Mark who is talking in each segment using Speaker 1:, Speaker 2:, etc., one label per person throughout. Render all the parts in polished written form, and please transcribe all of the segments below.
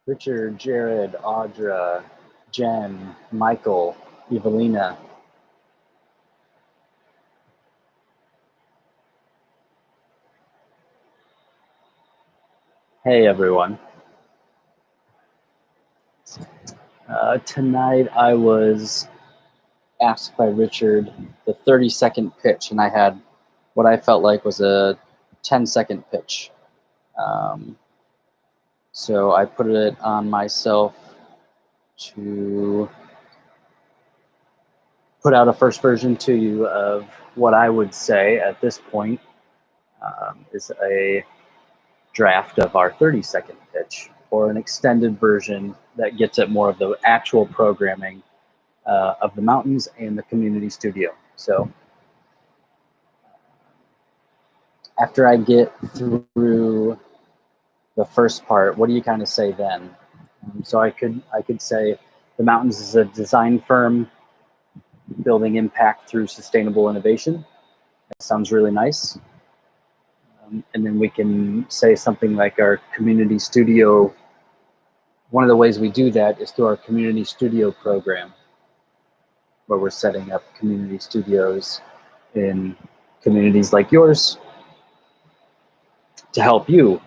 Speaker 1: Richard, Jared, Audra, Jen, Michael, Evelina. Hey everyone. Tonight I was asked by Richard the 30-second pitch, and I had what I felt like was a 10-second pitch. So I put it on myself to put out a first version to you of what I would say at this point is a draft of our 30-second pitch, or an extended version that gets at more of the actual programming of the mountains and the community studio. So after I get through the first part, what do you kind of say then? So I could say the mountains is a design firm building impact through sustainable innovation. That sounds really nice. And then we can say something like our community studio. One of the ways we do that is through our community studio program, where we're setting up community studios in communities like yours to help you,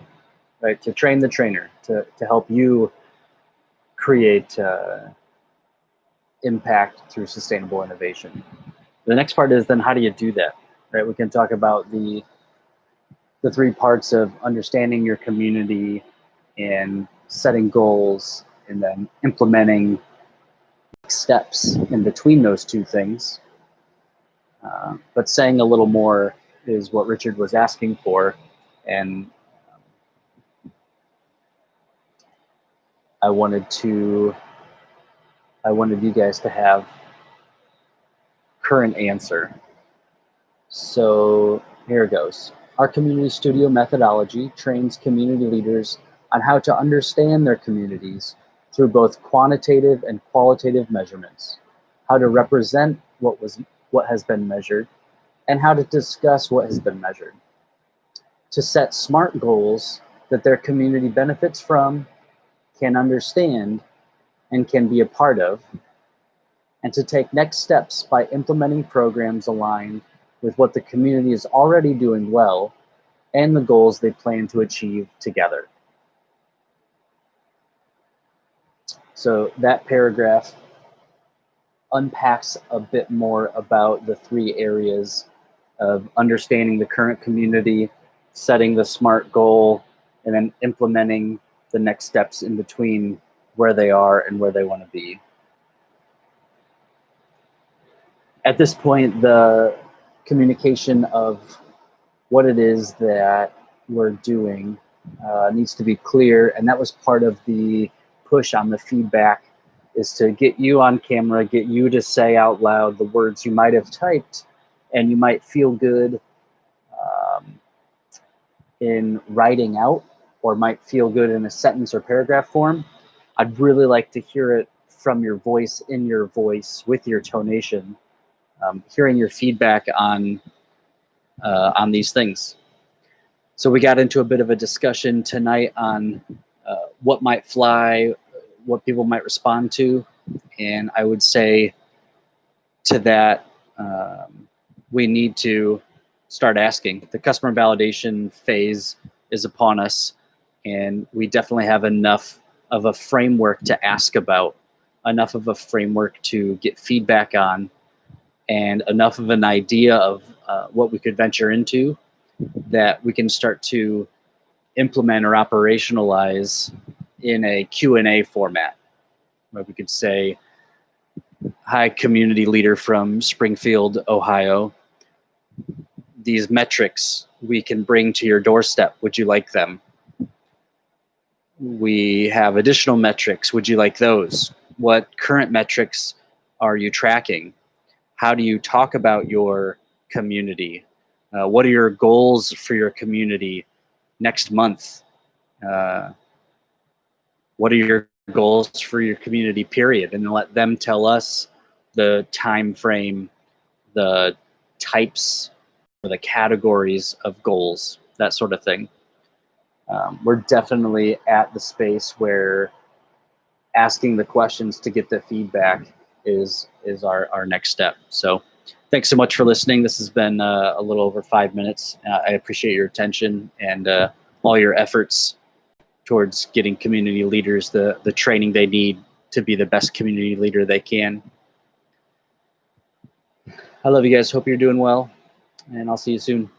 Speaker 1: right? To train the trainer, to help you create impact through sustainable innovation. The next part is then how do you do that, right? We can talk about the three parts of understanding your community and setting goals and then implementing steps in between those two things. But saying a little more is what Richard was asking for, and I wanted you guys to have current answer. So here it goes. Our community studio methodology trains community leaders on how to understand their communities through both quantitative and qualitative measurements, how to represent what has been measured, and how to discuss what has been measured, to set SMART goals that their community benefits from, can understand, and can be a part of, and to take next steps by implementing programs aligned with what the community is already doing well and the goals they plan to achieve together. So that paragraph unpacks a bit more about the three areas of understanding the current community, setting the SMART goal, and then implementing the next steps in between where they are and where they want to be. At this point, the communication of what it is that we're doing needs to be clear, and that was part of the push on the feedback, is to get you on camera, get you to say out loud the words you might have typed and you might feel good in writing out, or might feel good in a sentence or paragraph form. I'd really like to hear it from your voice, in your voice, with your tonation, hearing your feedback on these things. So we got into a bit of a discussion tonight on what might fly, what people might respond to, and I would say to that, we need to start asking. The customer validation phase is upon us, and we definitely have enough of a framework to ask about, enough of a framework to get feedback on, and enough of an idea of what we could venture into that we can start to implement or operationalize in a Q&A format, where we could say, hi, community leader from Springfield, Ohio. These metrics we can bring to your doorstep. Would you like them? We have additional metrics. Would you like those? What current metrics are you tracking? How do you talk about your community? What are your goals for your community next month? What are your goals for your community, period? And then let them tell us the time frame, the types, or the categories of goals, that sort of thing. We're definitely at the space where asking the questions to get the feedback is our next step. So thanks so much for listening. This has been a little over 5 minutes. I appreciate your attention and all your efforts towards getting community leaders the training they need to be the best community leader they can. I love you guys. Hope you're doing well, and I'll see you soon.